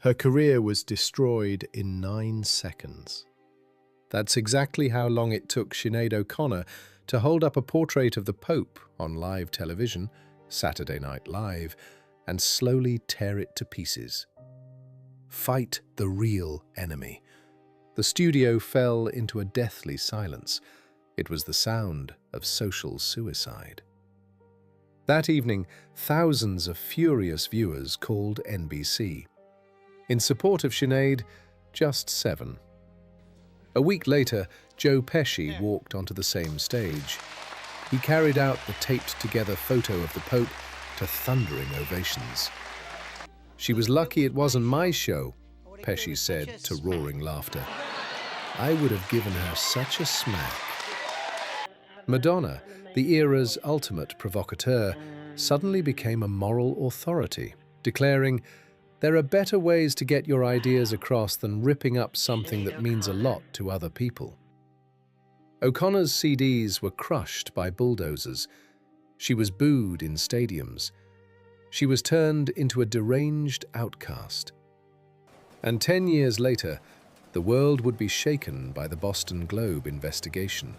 Her career was destroyed in 9 seconds. That's exactly how long it took Sinéad O'Connor to hold up a portrait of the Pope on live television, Saturday Night Live, and slowly tear it to pieces. Fight the real enemy. The studio fell into a deathly silence. It was the sound of social suicide. That evening, thousands of furious viewers called NBC. In support of Sinéad, just 7. A week later, Joe Pesci walked onto the same stage. He carried out the taped-together photo of the Pope to thundering ovations. "She was lucky it wasn't my show," Pesci said to roaring laughter. "I would have given her such a smack." Madonna, the era's ultimate provocateur, suddenly became a moral authority, declaring, "There are better ways to get your ideas across than ripping up something that means a lot to other people." O'Connor's CDs were crushed by bulldozers. She was booed in stadiums. She was turned into a deranged outcast. And 10 years later, the world would be shaken by the Boston Globe investigation.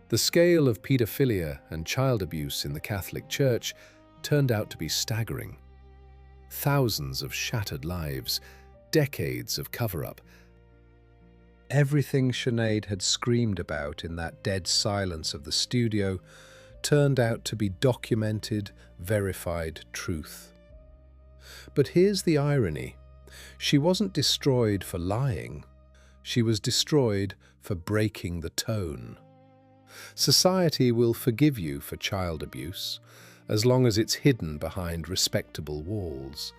The scale of pedophilia and child abuse in the Catholic Church turned out to be staggering. Thousands of shattered lives, decades of cover-up. Everything Sinéad had screamed about in that dead silence of the studio turned out to be documented, verified truth. But here's the irony. She wasn't destroyed for lying. She was destroyed for breaking the tone. Society will forgive you for child abuse, as long as it's hidden behind respectable walls.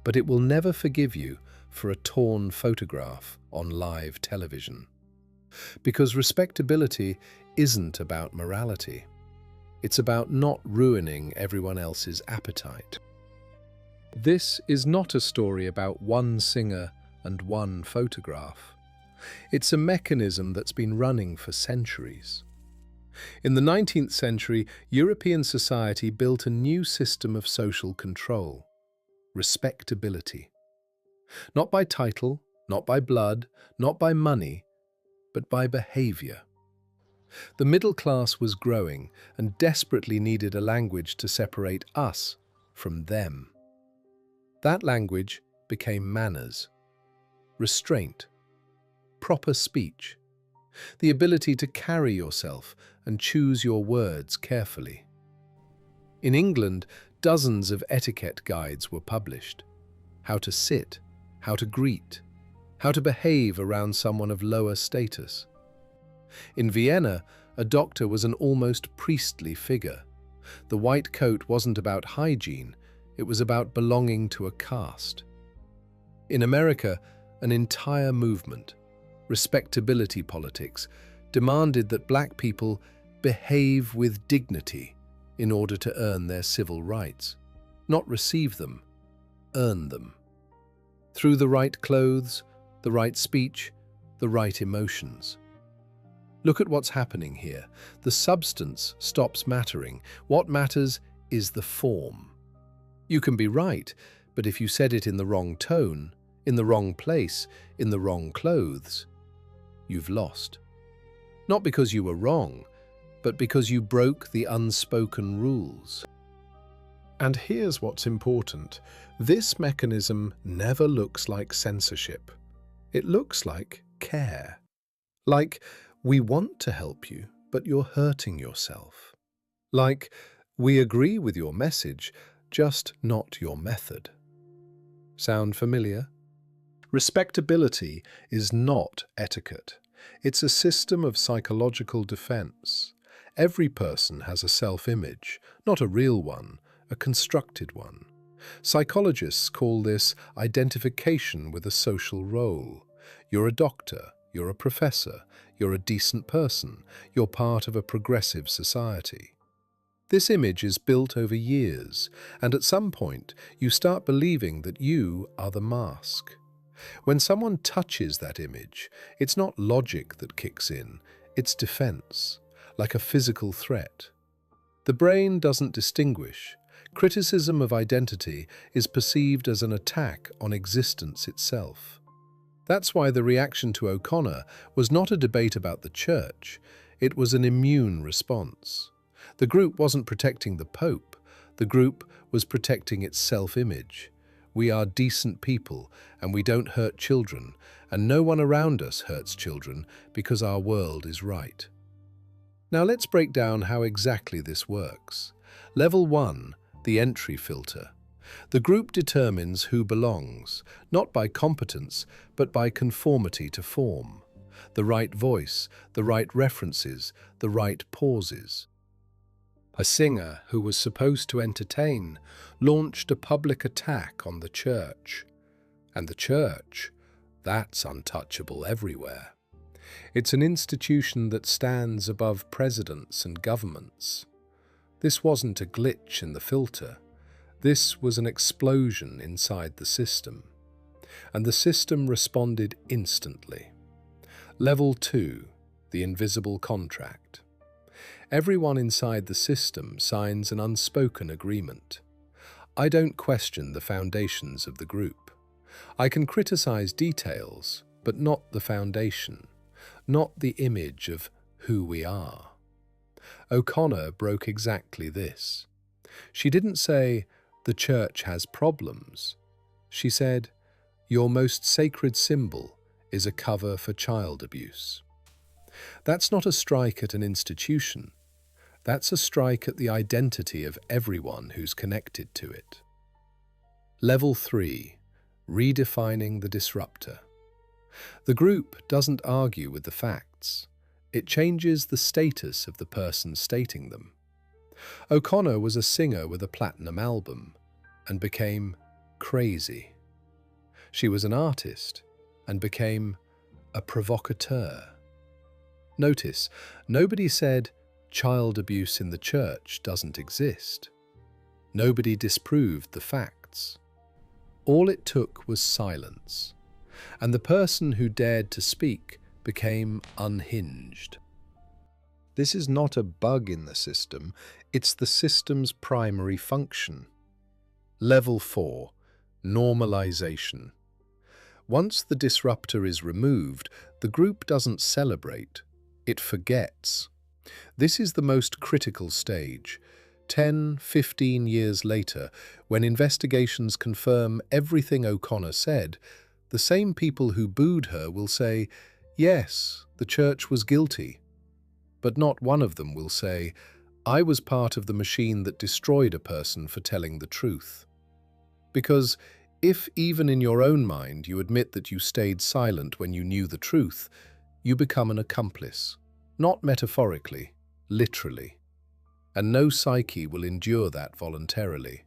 But it will never forgive you for a torn photograph on live television. Because respectability isn't about morality. It's about not ruining everyone else's appetite. This is not a story about one singer and one photograph. It's a mechanism that's been running for centuries. In the 19th century, European society built a new system of social control: respectability. Not by title, not by blood, not by money, but by behavior. The middle class was growing and desperately needed a language to separate us from them. That language became manners, restraint, proper speech, the ability to carry yourself and choose your words carefully. In England, dozens of etiquette guides were published. How to sit, how to greet, how to behave around someone of lower status. In Vienna, a doctor was an almost priestly figure. The white coat wasn't about hygiene, it was about belonging to a caste. In America, an entire movement, respectability politics, demanded that black people behave with dignity in order to earn their civil rights, not receive them, earn them. Through the right clothes, the right speech, the right emotions. Look at what's happening here. The substance stops mattering. What matters is the form. You can be right, but if you said it in the wrong tone, in the wrong place, in the wrong clothes, you've lost. Not because you were wrong, but because you broke the unspoken rules. And here's what's important. This mechanism never looks like censorship. It looks like care. Like, we want to help you, but you're hurting yourself. Like, we agree with your message, just not your method. Sound familiar? Respectability is not etiquette. It's a system of psychological defense. Every person has a self-image, not a real one, a constructed one. Psychologists call this identification with a social role. You're a doctor, you're a professor, you're a decent person, you're part of a progressive society. This image is built over years, and at some point you start believing that you are the mask. When someone touches that image, it's not logic that kicks in, it's defense, like a physical threat. The brain doesn't distinguish. Criticism of identity is perceived as an attack on existence itself. That's why the reaction to O'Connor was not a debate about the church, it was an immune response. The group wasn't protecting the Pope, the group was protecting its self-image. We are decent people, and we don't hurt children, and no one around us hurts children because our world is right. Now let's break down how exactly this works. Level 1, the entry filter. The group determines who belongs, not by competence, but by conformity to form. The right voice, the right references, the right pauses. A singer who was supposed to entertain launched a public attack on the church. And the church, that's untouchable everywhere. It's an institution that stands above presidents and governments. This wasn't a glitch in the filter. This was an explosion inside the system. And the system responded instantly. Level 2, the invisible contract. Everyone inside the system signs an unspoken agreement. I don't question the foundations of the group. I can criticize details, but not the foundation, not the image of who we are. O'Connor broke exactly this. She didn't say, "The church has problems." She said, "Your most sacred symbol is a cover for child abuse." That's not a strike at an institution. That's a strike at the identity of everyone who's connected to it. Level 3, redefining the disruptor. The group doesn't argue with the facts. It changes the status of the person stating them. O'Connor was a singer with a platinum album and became crazy. She was an artist and became a provocateur. Notice, nobody said child abuse in the church doesn't exist. Nobody disproved the facts. All it took was silence, and the person who dared to speak became unhinged. This is not a bug in the system, it's the system's primary function. Level 4, normalization. Once the disruptor is removed, the group doesn't celebrate, it forgets. This is the most critical stage. 10, 15 years later, when investigations confirm everything O'Connor said, the same people who booed her will say, "Yes, the church was guilty." But not one of them will say, "I was part of the machine that destroyed a person for telling the truth." Because if even in your own mind you admit that you stayed silent when you knew the truth, you become an accomplice. Not metaphorically, literally. And no psyche will endure that voluntarily.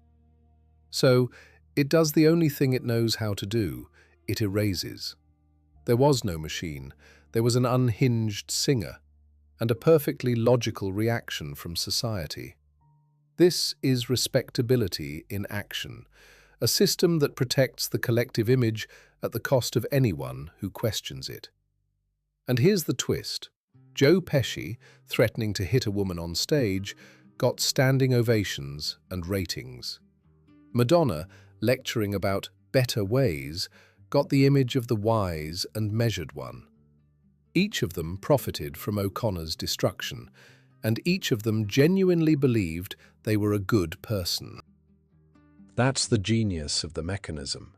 So, it does the only thing it knows how to do. It erases. There was no machine. There was an unhinged singer, and a perfectly logical reaction from society. This is respectability in action, a system that protects the collective image at the cost of anyone who questions it. And here's the twist. Joe Pesci, threatening to hit a woman on stage, got standing ovations and ratings. Madonna, lecturing about better ways, got the image of the wise and measured one. Each of them profited from O'Connor's destruction, and each of them genuinely believed they were a good person. That's the genius of the mechanism.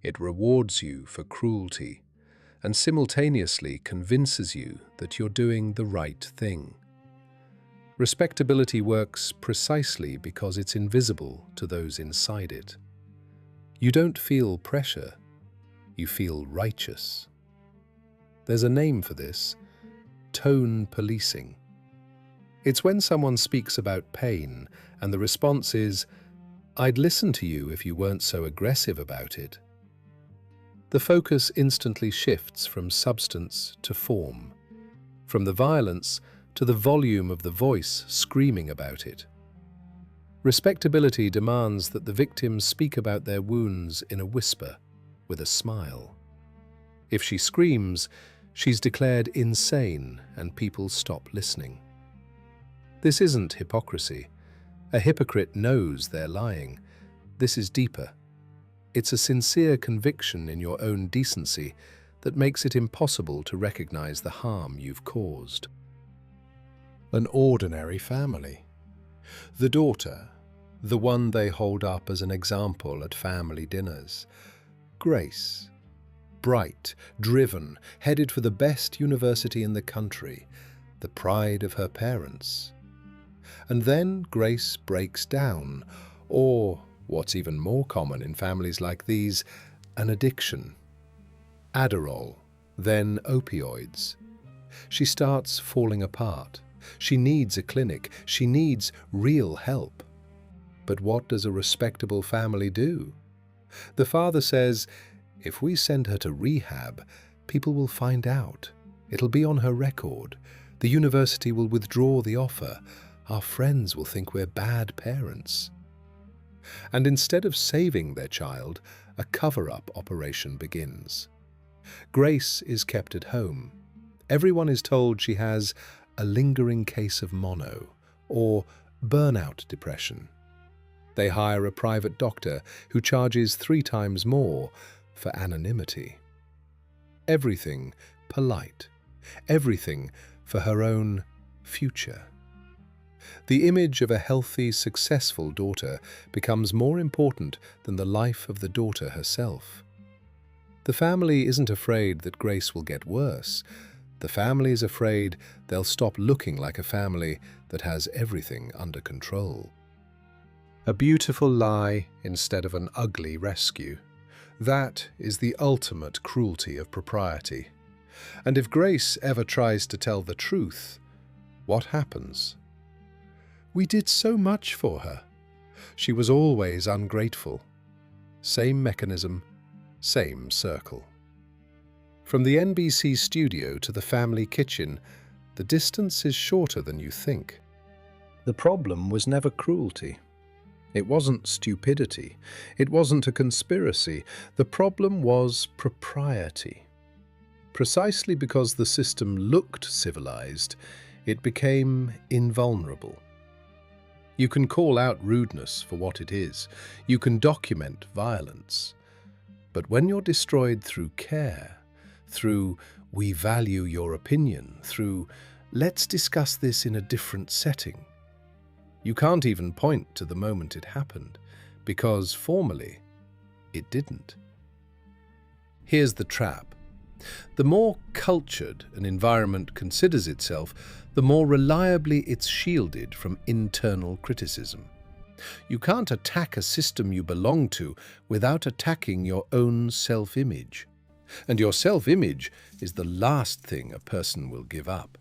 It rewards you for cruelty, and simultaneously convinces you that you're doing the right thing. Respectability works precisely because it's invisible to those inside it. You don't feel pressure, you feel righteous. There's a name for this: tone policing. It's when someone speaks about pain and the response is, "I'd listen to you if you weren't so aggressive about it." The focus instantly shifts from substance to form, from the violence to the volume of the voice screaming about it. Respectability demands that the victims speak about their wounds in a whisper, with a smile. If she screams, she's declared insane and people stop listening. This isn't hypocrisy. A hypocrite knows they're lying. This is deeper. It's a sincere conviction in your own decency that makes it impossible to recognize the harm you've caused. An ordinary family. The daughter, the one they hold up as an example at family dinners. Grace. Bright, driven, headed for the best university in the country, the pride of her parents. And then Grace breaks down, or, what's even more common in families like these, an addiction. Adderall, then opioids. She starts falling apart. She needs a clinic. She needs real help. But what does a respectable family do? The father says, if we send her to rehab, people will find out. It'll be on her record. The university will withdraw the offer. Our friends will think we're bad parents. And instead of saving their child, a cover-up operation begins. Grace is kept at home. Everyone is told she has a lingering case of mono or burnout depression. They hire a private doctor who charges 3 times more for anonymity. Everything polite. Everything for her own future. The image of a healthy, successful daughter becomes more important than the life of the daughter herself. The family isn't afraid that Grace will get worse. The family is afraid they'll stop looking like a family that has everything under control. A beautiful lie instead of an ugly rescue. That is the ultimate cruelty of propriety. And if Grace ever tries to tell the truth, what happens? We did so much for her. She was always ungrateful. Same mechanism, same circle. From the NBC studio to the family kitchen, the distance is shorter than you think. The problem was never cruelty. It wasn't stupidity. It wasn't a conspiracy. The problem was propriety. Precisely because the system looked civilized, it became invulnerable. You can call out rudeness for what it is. You can document violence. But when you're destroyed through care, through we value your opinion, through let's discuss this in a different setting, you can't even point to the moment it happened, because formally, it didn't. Here's the trap. The more cultured an environment considers itself, the more reliably it's shielded from internal criticism. You can't attack a system you belong to without attacking your own self-image. And your self-image is the last thing a person will give up.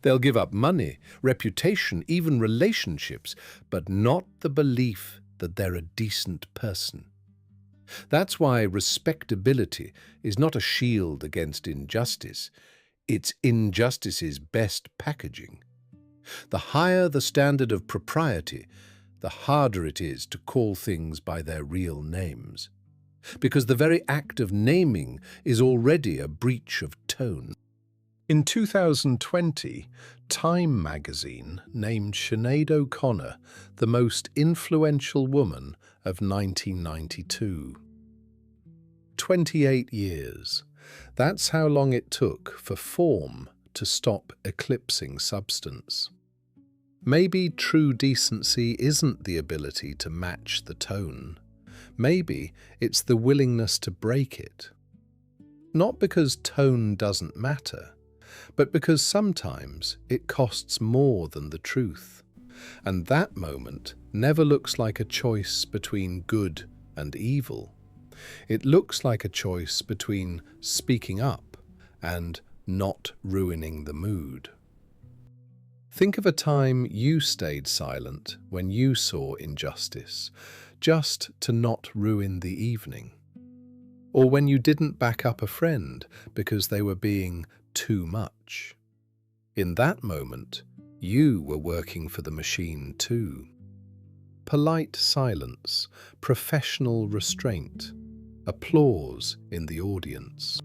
They'll give up money, reputation, even relationships, but not the belief that they're a decent person. That's why respectability is not a shield against injustice. It's injustice's best packaging. The higher the standard of propriety, the harder it is to call things by their real names. Because the very act of naming is already a breach of tone. In 2020, Time magazine named Sinéad O'Connor the most influential woman of 1992. 28 years. That's how long it took for form to stop eclipsing substance. Maybe true decency isn't the ability to match the tone. Maybe it's the willingness to break it. Not because tone doesn't matter, but because sometimes it costs more than the truth. And that moment never looks like a choice between good and evil. It looks like a choice between speaking up and not ruining the mood. Think of a time you stayed silent when you saw injustice, just to not ruin the evening. Or when you didn't back up a friend because they were being too much. In that moment, you were working for the machine too. Polite silence, professional restraint, applause in the audience.